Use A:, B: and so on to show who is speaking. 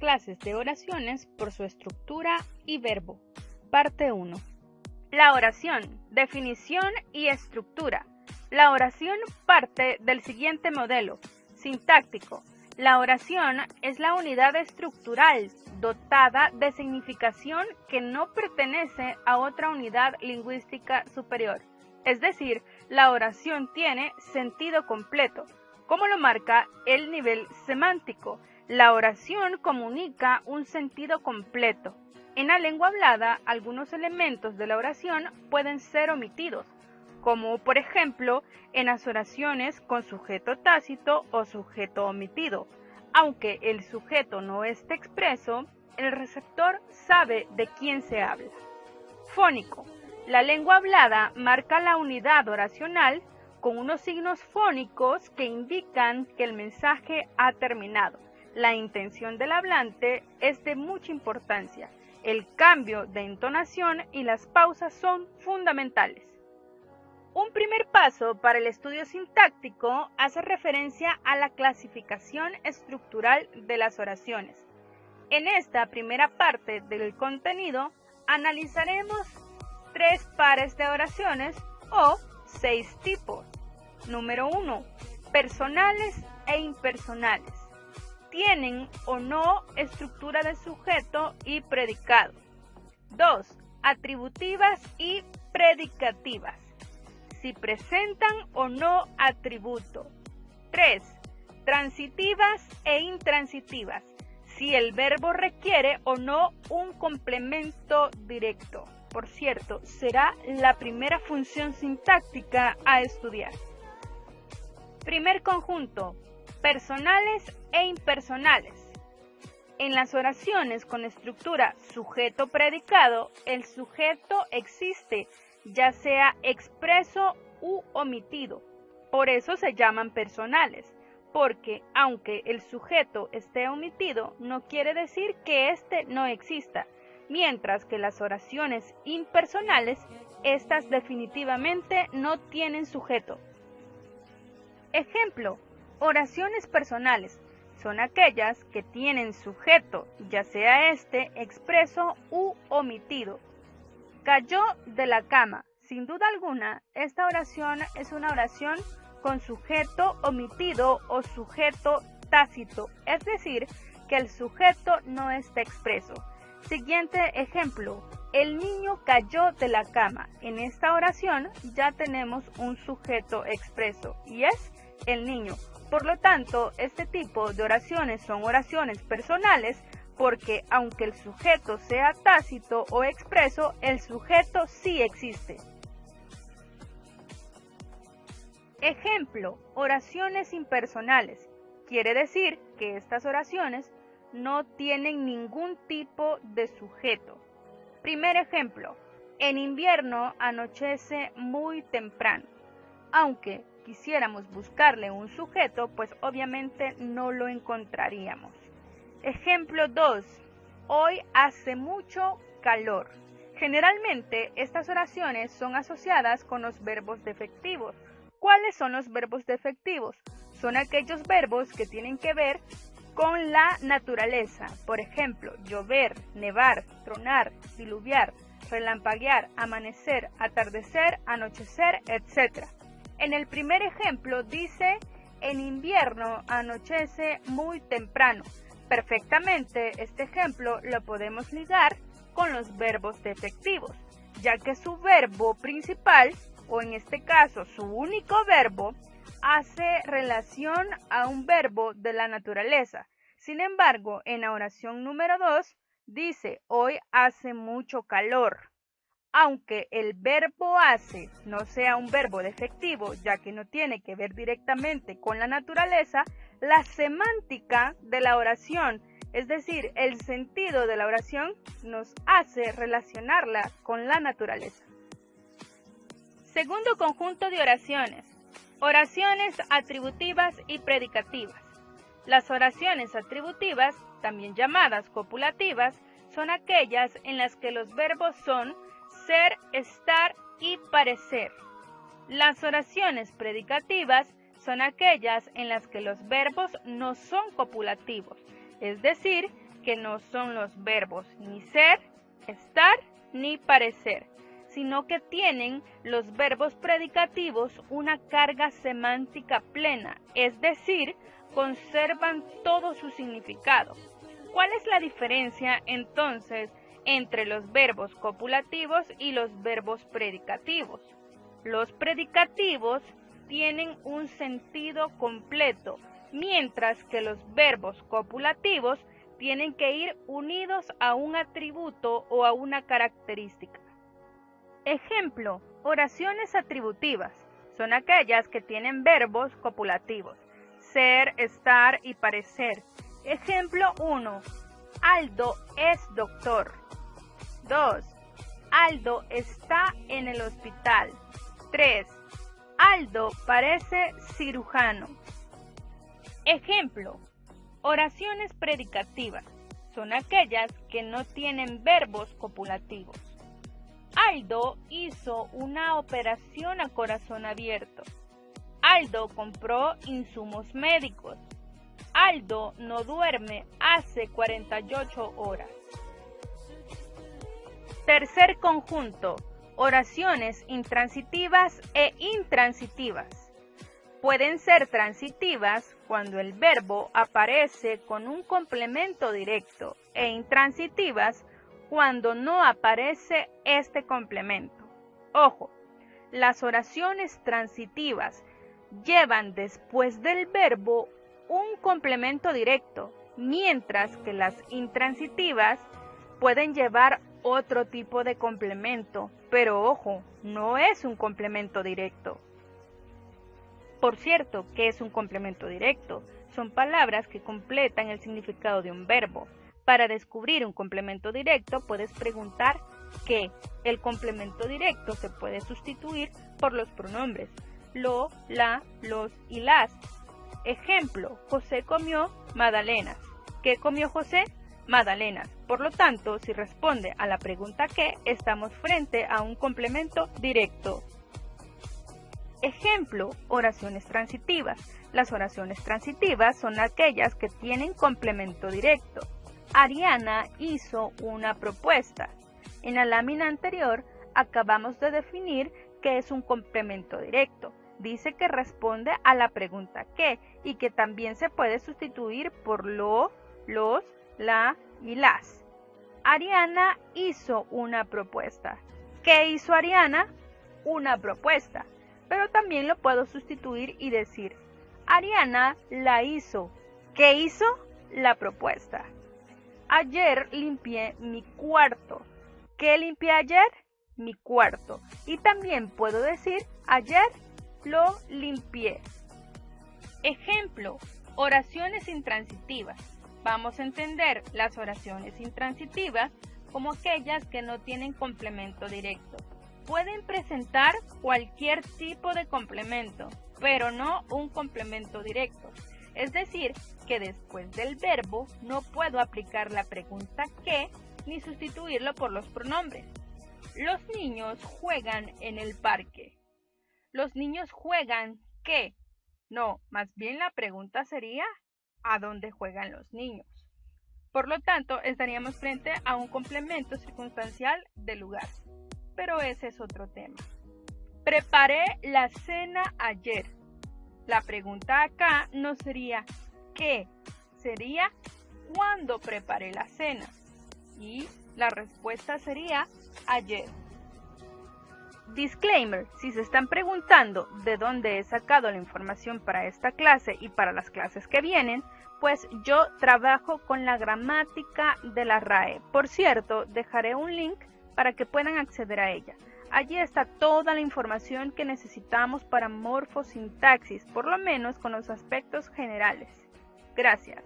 A: clases de oraciones por su estructura y verbo. Parte 1. La oración, definición y estructura. La oración parte del siguiente modelo sintáctico. La oración es la unidad estructural dotada de significación que no pertenece a otra unidad lingüística superior. Es decir, la oración tiene sentido completo, como lo marca el nivel semántico. La oración comunica un sentido completo. En la lengua hablada, algunos elementos de la oración pueden ser omitidos, como por ejemplo en las oraciones con sujeto tácito o sujeto omitido. Aunque el sujeto no esté expreso, el receptor sabe de quién se habla. Fónico. La lengua hablada marca la unidad oracional con unos signos fónicos que indican que el mensaje ha terminado. La intención del hablante es de mucha importancia. El cambio de entonación y las pausas son fundamentales. Un primer paso para el estudio sintáctico hace referencia a la clasificación estructural de las oraciones. En esta primera parte del contenido analizaremos 3 pares de oraciones o 6 tipos. Número 1. Personales e impersonales. Tienen o no estructura de sujeto y predicado. 2. Atributivas y predicativas. Si presentan o no atributo. 3. Transitivas e intransitivas. Si el verbo requiere o no un complemento directo. Por cierto, será la primera función sintáctica a estudiar. Primer conjunto, personales e impersonales. En las oraciones con estructura sujeto-predicado, el sujeto existe, ya sea expreso u omitido. Por eso se llaman personales, porque aunque el sujeto esté omitido, no quiere decir que éste no exista, mientras que las oraciones impersonales, estas definitivamente no tienen sujeto. Ejemplo, oraciones personales son aquellas que tienen sujeto, ya sea este expreso u omitido. Cayó de la cama. Sin duda alguna, esta oración es una oración con sujeto omitido o sujeto tácito, es decir, que el sujeto no está expreso. Siguiente ejemplo, el niño cayó de la cama. En esta oración ya tenemos un sujeto expreso y es el niño. Por lo tanto, este tipo de oraciones son oraciones personales porque aunque el sujeto sea tácito o expreso, el sujeto sí existe. Ejemplo, oraciones impersonales. Quiere decir que estas oraciones no tienen ningún tipo de sujeto. Primer ejemplo, en invierno anochece muy temprano. Aunque quisiéramos buscarle un sujeto, pues obviamente no lo encontraríamos. Ejemplo 2, hoy hace mucho calor. Generalmente estas oraciones son asociadas con los verbos defectivos. ¿Cuáles son los verbos defectivos? Son aquellos verbos que tienen que ver con la naturaleza. Por ejemplo, llover, nevar, tronar, diluviar, relampaguear, amanecer, atardecer, anochecer, etc. En el primer ejemplo dice, en invierno anochece muy temprano. Perfectamente este ejemplo lo podemos ligar con los verbos defectivos, ya que su verbo principal, o en este caso su único verbo, hace relación a un verbo de la naturaleza. Sin embargo, en la oración número 2 dice, hoy hace mucho calor. Aunque el verbo hace no sea un verbo defectivo, ya que no tiene que ver directamente con la naturaleza, la semántica de la oración, es decir, el sentido de la oración, nos hace relacionarla con la naturaleza. Segundo conjunto de oraciones. Oraciones atributivas y predicativas. Las oraciones atributivas, también llamadas copulativas, son aquellas en las que los verbos son ser, estar y parecer. Las oraciones predicativas son aquellas en las que los verbos no son copulativos, es decir, que no son los verbos ni ser, estar ni parecer, sino que tienen los verbos predicativos una carga semántica plena, es decir, conservan todo su significado. ¿Cuál es la diferencia entonces entre los verbos copulativos y los verbos predicativos? Los predicativos tienen un sentido completo, mientras que los verbos copulativos tienen que ir unidos a un atributo o a una característica. Ejemplo, oraciones atributivas son aquellas que tienen verbos copulativos, ser, estar y parecer. Ejemplo 1. Aldo es doctor. 2. Aldo está en el hospital. 3. Aldo parece cirujano. Ejemplo, oraciones predicativas son aquellas que no tienen verbos copulativos. Aldo hizo una operación a corazón abierto. Aldo compró insumos médicos. Aldo no duerme hace 48 horas. Tercer conjunto, oraciones intransitivas e intransitivas. Pueden ser transitivas cuando el verbo aparece con un complemento directo e intransitivas cuando no aparece este complemento. Ojo, las oraciones transitivas llevan después del verbo un complemento directo, mientras que las intransitivas pueden llevar otro tipo de complemento, pero ojo, no es un complemento directo. Por cierto, ¿qué es un complemento directo? Son palabras que completan el significado de un verbo. Para descubrir un complemento directo puedes preguntar qué. El complemento directo se puede sustituir por los pronombres lo, la, los y las. Ejemplo, José comió magdalenas. ¿Qué comió José? Magdalenas. Por lo tanto, si responde a la pregunta qué, estamos frente a un complemento directo. Ejemplo, oraciones transitivas. Las oraciones transitivas son aquellas que tienen complemento directo. Ariana hizo una propuesta. En la lámina anterior acabamos de definir qué es un complemento directo. Dice que responde a la pregunta qué y que también se puede sustituir por lo, los, la y las. Ariana hizo una propuesta. ¿Qué hizo Ariana? Una propuesta. Pero también lo puedo sustituir y decir, Ariana la hizo. ¿Qué hizo? La propuesta. Ayer limpié mi cuarto. ¿Qué limpié ayer? Mi cuarto. Y también puedo decir, ayer lo limpié. Ejemplo, oraciones intransitivas. Vamos a entender las oraciones intransitivas como aquellas que no tienen complemento directo. Pueden presentar cualquier tipo de complemento, pero no un complemento directo. Es decir, que después del verbo no puedo aplicar la pregunta qué ni sustituirlo por los pronombres. Los niños juegan en el parque. ¿Los niños juegan qué? No, más bien la pregunta sería ¿a dónde juegan los niños? Por lo tanto, estaríamos frente a un complemento circunstancial de lugar. Pero ese es otro tema. Preparé la cena ayer. La pregunta acá no sería ¿qué? Sería ¿cuándo preparé la cena? Y la respuesta sería ayer. Disclaimer, si se están preguntando de dónde he sacado la información para esta clase y para las clases que vienen, pues yo trabajo con la gramática de la RAE. Por cierto, dejaré un link para que puedan acceder a ella. Allí está toda la información que necesitamos para morfosintaxis, por lo menos con los aspectos generales. Gracias.